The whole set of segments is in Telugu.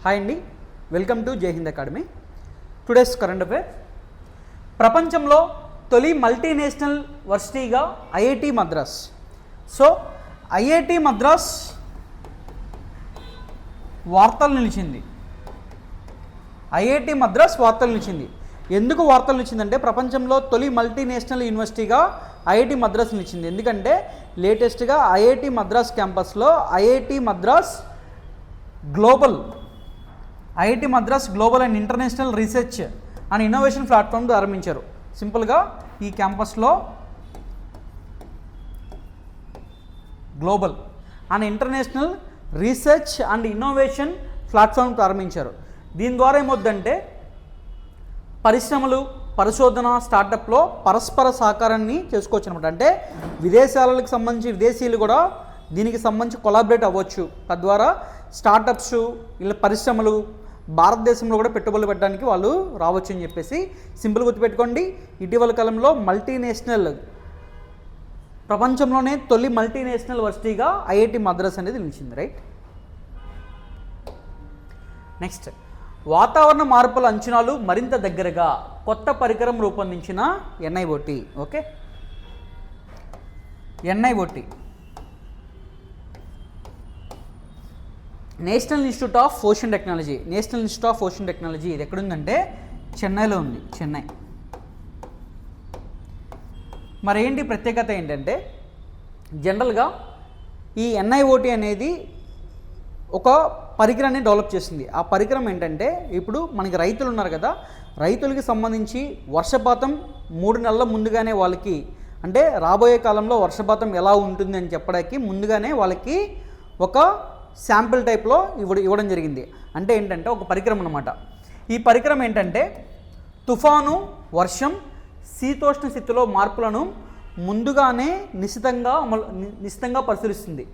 హాయ్ అండి, welcome to Jai Hind Academy. Today's current affair. ప్రపంచంలో తొలి మల్టీనేషనల్ వర్సిటీగా IIT Madras. So IIT Madras వార్తలు నిలిచింది. ఐఐటి మద్రాస్ వార్తలు నిలిచింది. ఎందుకు వార్తలు నిలిచిందంటే ప్రపంచంలో తొలి మల్టీనేషనల్ యూనివర్సిటీగా ఐఐటి మద్రాస్ నిలిచింది. ఎందుకంటే లేటెస్ట్గా ఐఐటి మద్రాస్ క్యాంపస్లో IIT Madras global and international research and innovation platform ప్రారంభించారు. సింపుల్గా ఈ క్యాంపస్లో global and international research and innovation platform ప్రారంభించారు. దీని ద్వారా ఏమవుద్దంటే పరిశ్రమలు, పరిశోధన, స్టార్టప్లో పరస్పర సహకారాన్ని చేసుకోవచ్చు అనమాట. అంటే విదేశాలకు సంబంధించి విదేశీయులు కూడా దీనికి సంబంధించి కొలాబరేట్ అవ్వచ్చు. తద్వారా స్టార్టప్స్, ఇలా పరిశ్రమలు భారతదేశంలో కూడా పెట్టుబడులు పెట్టడానికి వాళ్ళు రావచ్చు అని చెప్పేసి సింపుల్ గుర్తుపెట్టుకోండి. ఇటీవల కాలంలో ప్రపంచంలోనే తొలి మల్టీనేషనల్ వర్సిటీగా ఐఐటి మద్రాస్ అనేది నిలిచింది. రైట్. నెక్స్ట్, వాతావరణ మార్పుల అంచనాలు మరింత దగ్గరగా కొత్త పరికరం రూపొందించిన NIOT. Okay, NIOT national institute of ocean technology. National institute of ocean technology ఇది ఎక్కడుందంటే చెన్నైలో ఉంది. చెన్నై. మరేంటి ప్రత్యేకత ఏంటంటే జనరల్గా ఈ ఎన్ఐఓటి అనేది ఒక పరికరాన్ని డెవలప్ చేసింది. ఆ పరికరం ఏంటంటే ఇప్పుడు మనకి రైతులు ఉన్నారు కదా, రైతులకి సంబంధించి వర్షపాతం 3 నెలల ముందుగానే వాళ్ళకి, అంటే రాబోయే కాలంలో వర్షపాతం ఎలా ఉంటుంది అని చెప్పడానికి ముందుగానే వాళ్ళకి ఒక శాంపిల్ టైప్లో ఇవ్వడం జరిగింది. అంటే ఏంటంటే ఒక పరికరం అన్నమాట. ఈ పరికరం ఏంటంటే తుఫాను, వర్షం, శీతోష్ణ స్థితిలో మార్పులను ముందుగానే నిశితంగా పరిశీలిస్తుంది.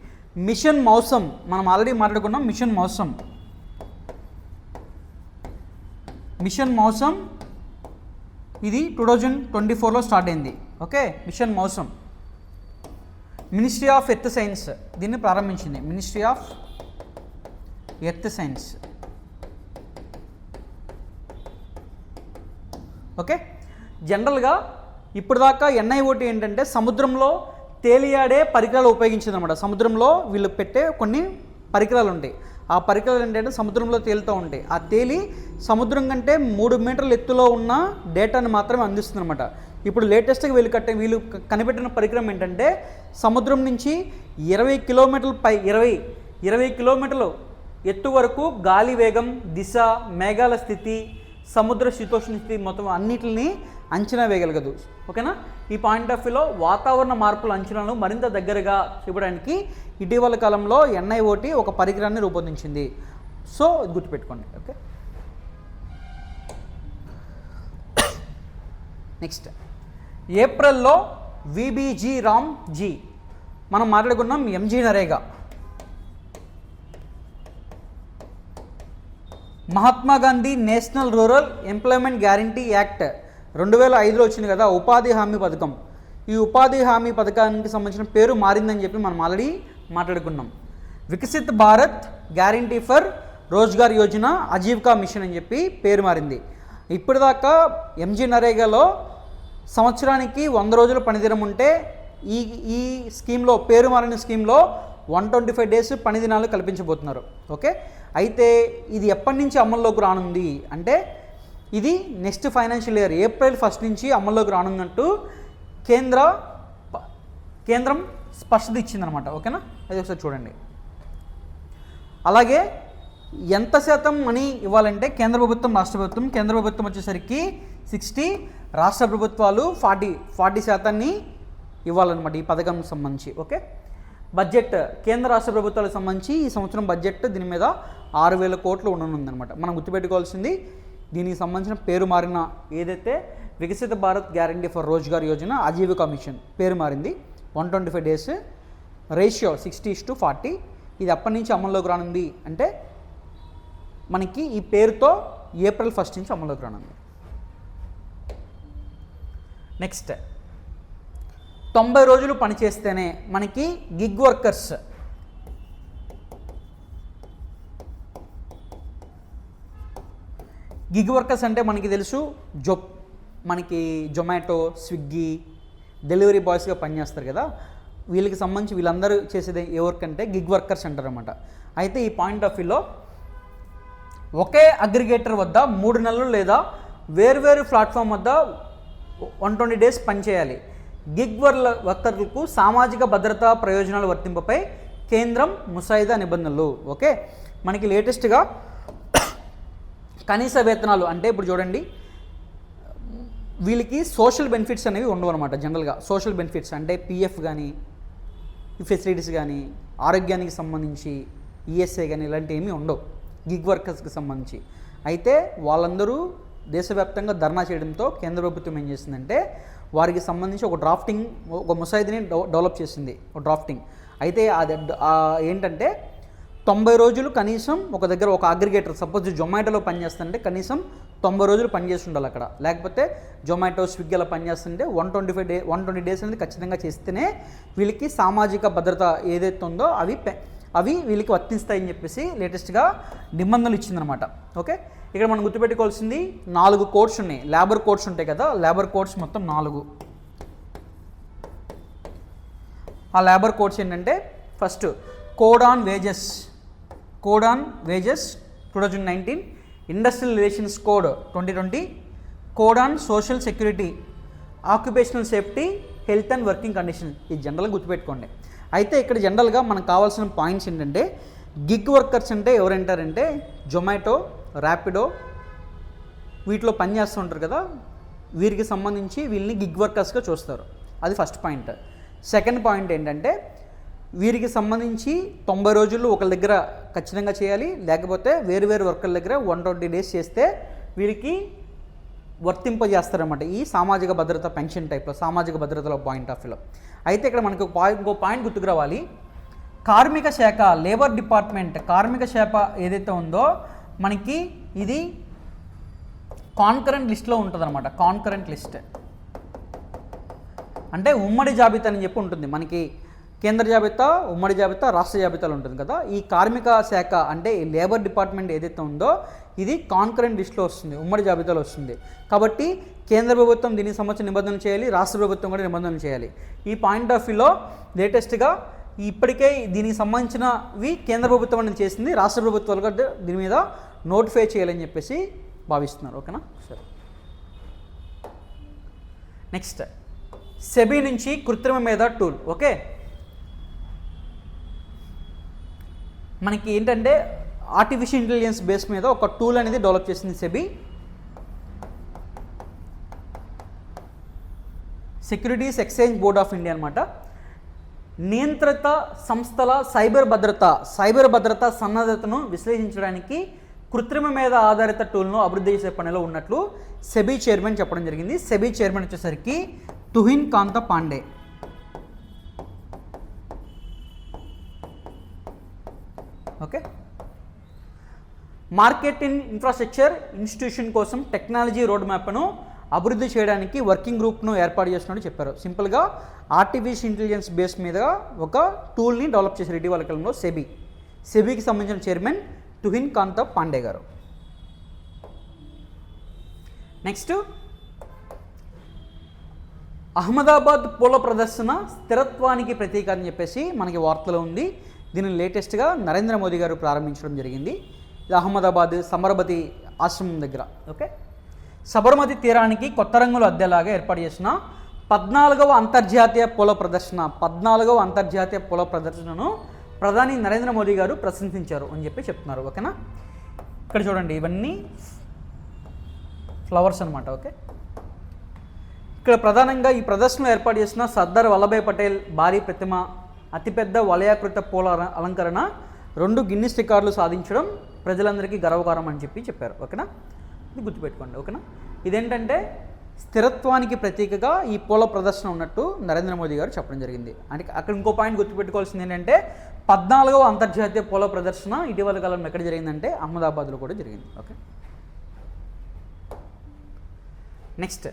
మిషన్ మౌసమ్ మనం ఆల్రెడీ మాట్లాడుకున్నాం. మిషన్ మౌసమ్ ఇది 2024లో స్టార్ట్ అయింది. Okay, mission Mausam ministry of earth science దీన్ని ప్రారంభించింది. Ministry of earth science. Okay, జనరల్గా ఇప్పుడు దాకా ఎన్ఐఓటి ఏంటంటే సముద్రంలో తేలియాడే పరికరాలు ఉపయోగించింది అనమాట. సముద్రంలో వీళ్ళు పెట్టే కొన్ని పరికరాలు ఉంటాయి. ఆ పరికరాలు ఏంటంటే సముద్రంలో తేలుతూ ఉంటాయి. ఆ తేలి సముద్రం కంటే 3 మీటర్ల ఎత్తులో ఉన్న డేటాను మాత్రమే అందిస్తుంది అనమాట. ఇప్పుడు లేటెస్ట్గా వీళ్ళు కనిపెట్టిన పరికరం ఏంటంటే సముద్రం నుంచి 20 కిలోమీటర్లు ఎత్తు వరకు గాలి వేగం, దిశ, మేఘాల స్థితి, సముద్ర శీతోష్ణ స్థితి మొత్తం అన్నిటిని అంచనా వేయగలగదు. ఓకేనా. ఈ పాయింట్ ఆఫ్ వ్యూలో వాతావరణ మార్పుల అంచనాలను మరింత దగ్గరగా చూపడానికి ఇటీవల కాలంలో ఎన్ఐఓటి ఒక పరికరాన్ని రూపొందించింది. సో ఇది గుర్తుపెట్టుకోండి. ఓకే. నెక్స్ట్, ఏప్రిల్లో విబిజీ రామ్జీ మనం మాట్లాడుకున్నాం. MG NREGA, Mahatma Gandhi National Rural Employment Guarantee Act 2005లో వచ్చింది కదా, ఉపాధి హామీ పథకం. ఈ ఉపాధి హామీ పథకానికి సంబంధించిన పేరు మారిందని చెప్పి మనం ఆల్రెడీ మాట్లాడుకున్నాం. Viksit Bharat guarantee for Rozgar Yojana, Ajeevika mission అని చెప్పి పేరు మారింది. ఇప్పటిదాకా ఎంజీ నరేగాలో సంవత్సరానికి 100 రోజుల పనిదినం ఉంటే ఈ స్కీమ్లో, పేరు మారిన స్కీమ్లో 125 డేస్ పని దినాలు కల్పించబోతున్నారు. ఓకే, అయితే ఇది ఎప్పటి నుంచి అమల్లోకి రానుంది అంటే ఇది నెక్స్ట్ ఫైనాన్షియల్ ఇయర్ ఏప్రిల్ 1 నుంచి అమల్లోకి రానున్నట్టు కేంద్రం స్పష్టత ఇచ్చిందనమాట. ఓకేనా, అది ఒకసారి చూడండి. అలాగే ఎంత శాతం మనీ ఇవ్వాలంటే కేంద్ర ప్రభుత్వం, రాష్ట్ర ప్రభుత్వం. కేంద్ర ప్రభుత్వం వచ్చేసరికి 60, రాష్ట్ర ప్రభుత్వాలు 40% ఇవ్వాలన్నమాట ఈ పథకంకి సంబంధించి. ఓకే, బడ్జెట్ కేంద్ర రాష్ట్ర ప్రభుత్వాలకు సంబంధించి ఈ సంవత్సరం బడ్జెట్ దీని మీద 6,000 కోట్లు ఉండనుందనమాట. మనం గుర్తుపెట్టుకోవాల్సింది దీనికి సంబంధించిన పేరు మారిన ఏదైతే Viksit Bharat guarantee for Rozgar Yojana, Ajeevika mission పేరు మారింది. 125 డేస్ రేషియో 60:40. ఇది ఎప్పటి నుంచి అమల్లోకి రానుంది అంటే మనకి ఈ పేరుతో ఏప్రిల్ 1 నుంచి అమల్లోకి రానుంది. నెక్స్ట్, 90 రోజులు పనిచేస్తేనే మనకి గిగ్ వర్కర్స్ గిగ్ వర్కర్స్ అంటే మనకి తెలుసు మనకి జొమాటో, స్విగ్గీ డెలివరీ బాయ్స్గా పనిచేస్తారు కదా, వీళ్ళకి సంబంధించి వీళ్ళందరూ చేసేది ఏ వర్క్ అంటే గిగ్ వర్కర్స్ అంటారన్నమాట. అయితే ఈ పాయింట్ ఆఫ్ వ్యూలో ఒకే అగ్రిగేటర్ వద్ద 3 నెలలు లేదా వేర్వేరు ప్లాట్ఫామ్ వద్ద 120 డేస్ పనిచేయాలి. గిగ్ వర్కర్లకు సామాజిక భద్రతా ప్రయోజనాల వర్తింపుపై కేంద్రం ముసాయిదా నిబంధనలు. ఓకే, మనకి లేటెస్ట్గా కనీస వేతనాలు అంటే ఇప్పుడు చూడండి, వీళ్ళకి సోషల్ బెనిఫిట్స్ అనేవి ఉండవు అనమాట. జనరల్గా సోషల్ బెనిఫిట్స్ అంటే పిఎఫ్ కానీ, ఫెసిలిటీస్ కానీ, ఆరోగ్యానికి సంబంధించి ఈఎస్ఐ కానీ ఇలాంటివి ఏమీ ఉండవు గిగ్ వర్కర్స్కి సంబంధించి. అయితే వాళ్ళందరూ దేశవ్యాప్తంగా ధర్నా చేయడంతో కేంద్ర ప్రభుత్వం ఏం చేసిందంటే వారికి సంబంధించి ఒక ముసాయిదాని డెవలప్ చేసింది, ఒక డ్రాఫ్టింగ్. అయితే అది ఏంటంటే 90 రోజులు కనీసం ఒక దగ్గర ఒక అగ్రిగేటర్, సపోజ్ జొమాటోలో పనిచేస్తుంటే కనీసం 90 రోజులు పనిచేసి ఉండాలి అక్కడ. లేకపోతే జొమాటో, స్విగ్గీలో పనిచేస్తుంటే 120 డేస్ అనేది ఖచ్చితంగా చేస్తేనే వీళ్ళకి సామాజిక భద్రత ఏదైతే ఉందో అవి వీళ్ళకి వర్తిస్తాయని చెప్పేసి లేటెస్ట్గా నిబంధనలు ఇచ్చిందనమాట. ఓకే, ఇక్కడ మనం గుర్తుపెట్టుకోవాల్సింది 4 కోడ్స్ ఉన్నాయి. లేబర్ కోడ్స్ ఉంటాయి కదా, లేబర్ కోడ్స్ మొత్తం 4. ఆ లేబర్ కోడ్స్ ఏంటంటే first code on wages 2019, industrial relations code 2020, code on social security, occupational safety, health and working condition. ఇది జనరల్గా గుర్తుపెట్టుకోండి. అయితే ఇక్కడ జనరల్గా మనకు కావాల్సిన పాయింట్స్ ఏంటంటే గిగ్ వర్కర్స్ అంటే ఎవరంటారంటే జొమాటో, ర్యాపిడో వీటిలో పనిచేస్తూ ఉంటారు కదా, వీరికి సంబంధించి వీళ్ళని గిగ్ వర్కర్స్గా చూస్తారు. అది ఫస్ట్ పాయింట్. సెకండ్ పాయింట్ ఏంటంటే వీరికి సంబంధించి 90 రోజులు ఒకరి దగ్గర ఖచ్చితంగా చేయాలి, లేకపోతే వేరు వర్కర్ల దగ్గర 120 డేస్ చేస్తే వీరికి వర్తింపజేస్తారన్నమాట ఈ సామాజిక భద్రత పెన్షన్ టైప్లో, సామాజిక భద్రతలో పాయింట్ ఆఫ్ వ్యూలో. అయితే ఇక్కడ మనకు ఇంకో పాయింట్ గుర్తుకు రావాలి. కార్మిక శాఖ, లేబర్ డిపార్ట్మెంట్ కార్మిక శాఖ ఏదైతే ఉందో మనకి ఇది కాన్కరెంట్ లిస్ట్లో ఉంటుంది అనమాట. కాన్కరెంట్ లిస్ట్ అంటే ఉమ్మడి జాబితా అని చెప్పి ఉంటుంది మనకి. కేంద్ర జాబితా, ఉమ్మడి జాబితా, రాష్ట్ర జాబితాలు ఉంటుంది కదా. ఈ కార్మిక శాఖ అంటే లేబర్ డిపార్ట్మెంట్ ఏదైతే ఉందో ఇది కాన్కరెంట్ లిస్ట్లో వస్తుంది, ఉమ్మడి జాబితాలో వస్తుంది. కాబట్టి కేంద్ర ప్రభుత్వం దీనికి సంబంధించిన నిబంధనలు చేయాలి, రాష్ట్ర ప్రభుత్వం కూడా నిబంధనలు చేయాలి. ఈ పాయింట్ ఆఫ్ వ్యూలో లేటెస్ట్గా ఇప్పటికే దీనికి సంబంధించినవి కేంద్ర ప్రభుత్వం అనేది చేసింది, రాష్ట్ర ప్రభుత్వాలు కూడా దీని మీద నోటిఫై చేయాలని చెప్పేసి భావిస్తున్నారు. ఓకేనా, సరే. నెక్స్ట్ సెబీ నుంచి కృత్రిమ మేధ టూల్. ఓకే, మనకి ఏంటంటే ఆర్టిఫిషియల్ ఇంటెలిజెన్స్ బేస్ మీద ఒక టూల్ అనేది డెవలప్ చేసింది SEBI. Securities exchange board of India అనమాట. నియంత్రిత సంస్థల సైబర్ భద్రత సన్నద్ధతను విశ్లేషించడానికి కృత్రిమ మేధ ఆధారిత టూల్ను అభివృద్ధి చేసే పనిలో ఉన్నట్లు సెబీ చైర్మన్ చెప్పడం జరిగింది. సెబీ చైర్మన్ వచ్చేసరికి తుహిన్ కాంత Pandey. Okay, market infrastructure institution కోసం టెక్నాలజీ రోడ్ మ్యాప్ను అభివృద్ధి చేయడానికి వర్కింగ్ గ్రూప్ను ఏర్పాటు చేస్తున్నట్టు చెప్పారు. సింపుల్గా ఆర్టిఫిషియల్ ఇంటెలిజెన్స్ బేస్ మీద ఒక టూల్ని డెవలప్ చేశారు ఇటీవల కాలంలో సెబీకి సంబంధించిన చైర్మన్ తుహిన్ కాంత పాండే గారు. నెక్స్ట్ అహ్మదాబాద్ పూల ప్రదర్శన స్థిరత్వానికి ప్రతీక అని చెప్పేసి మనకి వార్తలో ఉంది. దీనిని లేటెస్ట్గా నరేంద్ర మోదీ గారు ప్రారంభించడం జరిగింది. ఇది అహ్మదాబాద్ సబర్మతి ఆశ్రమం దగ్గర. ఓకే, సబర్మతి తీరానికి కొత్త రంగులు అద్దెలాగా ఏర్పాటు చేసిన 14వ అంతర్జాతీయ పూల ప్రదర్శనను ప్రధాని నరేంద్ర మోదీ గారు ప్రశంసించారు అని చెప్పి చెప్తున్నారు. ఓకేనా, ఇక్కడ చూడండి ఇవన్నీ ఫ్లవర్స్ అనమాట. ఓకే, ఇక్కడ ప్రధానంగా ఈ ప్రదర్శనలో ఏర్పాటు చేసిన సర్దార్ వల్లభాయ్ పటేల్ భారీ ప్రతిమ, అతిపెద్ద వలయాకృత పూల అలంకరణ 2 గిన్నిస్ రికార్డులు సాధించడం ప్రజలందరికీ గర్వకారం అని చెప్పారు. ఓకేనా, ఇది గుర్తుపెట్టుకోండి. ఓకేనా, ఇదేంటంటే స్థిరత్వానికి ప్రతీకగా ఈ పూల ప్రదర్శన ఉన్నట్టు నరేంద్ర మోదీ గారు చెప్పడం జరిగింది. అంటే అక్కడ ఇంకో పాయింట్ గుర్తుపెట్టుకోవాల్సింది ఏంటంటే 14వ అంతర్జాతీయ పూల ప్రదర్శన ఇటీవల కాలంలో ఎక్కడ జరిగిందంటే అహ్మదాబాద్లో కూడా జరిగింది. ఓకే, నెక్స్ట్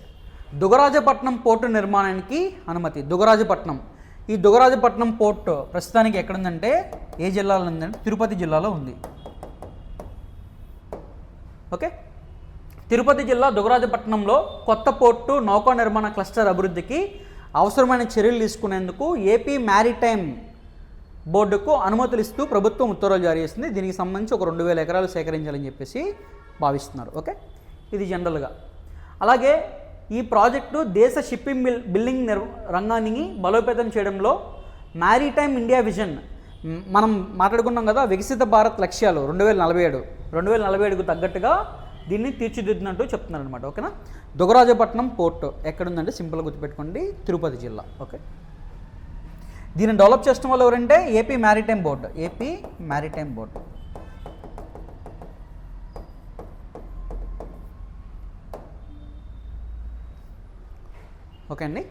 దుగరాజపట్నం పోర్టు నిర్మాణానికి అనుమతి. ఈ దుగరాజపట్నం పోర్టు ప్రస్తుతానికి ఎక్కడుందంటే ఏ జిల్లాలో ఉందంటే తిరుపతి జిల్లాలో ఉంది. ఓకే, తిరుపతి జిల్లా దుగరాజపట్నంలో కొత్త పోర్టు నౌకా నిర్మాణ క్లస్టర్ అభివృద్ధికి అవసరమైన చర్యలు తీసుకునేందుకు ఏపీ మ్యారిటైమ్ బోర్డుకు అనుమతులు ఇస్తూ ప్రభుత్వం ఉత్తర్వులు జారీ చేసింది. దీనికి సంబంధించి ఒక 2000 ఎకరాలు సేకరించాలని చెప్పేసి భావిస్తున్నారు. ఓకే, ఇది జనరల్గా. అలాగే ఈ ప్రాజెక్టు దేశ షిప్పింగ్ బిల్డింగ్ రంగాన్ని బలోపేతం చేయడంలో మ్యారిటైమ్ ఇండియా విజన్, మనం మాట్లాడుకున్నాం కదా వికసిత భారత్ లక్ష్యాలు 2047కు తగ్గట్టుగా దీన్ని తీర్చిదిద్దినట్టు చెప్తున్నారు అనమాట. ఓకేనా. దుగరాజపట్నం పోర్టు ఎక్కడుందంటే సింపుల్గా గుర్తుపెట్టుకోండి, తిరుపతి జిల్లా. ఓకే, దీన్ని డెవలప్ చేయడం వల్ల ఎవరంటే ఏపీ మ్యారిటైమ్ బోర్డు. ఓకే అండి,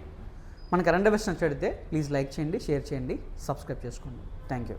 మన కరెంట్ అఫైర్స్ నచ్చితే ప్లీజ్ లైక్ చేయండి, షేర్ చేయండి, సబ్స్క్రైబ్ చేసుకోండి. Thank you.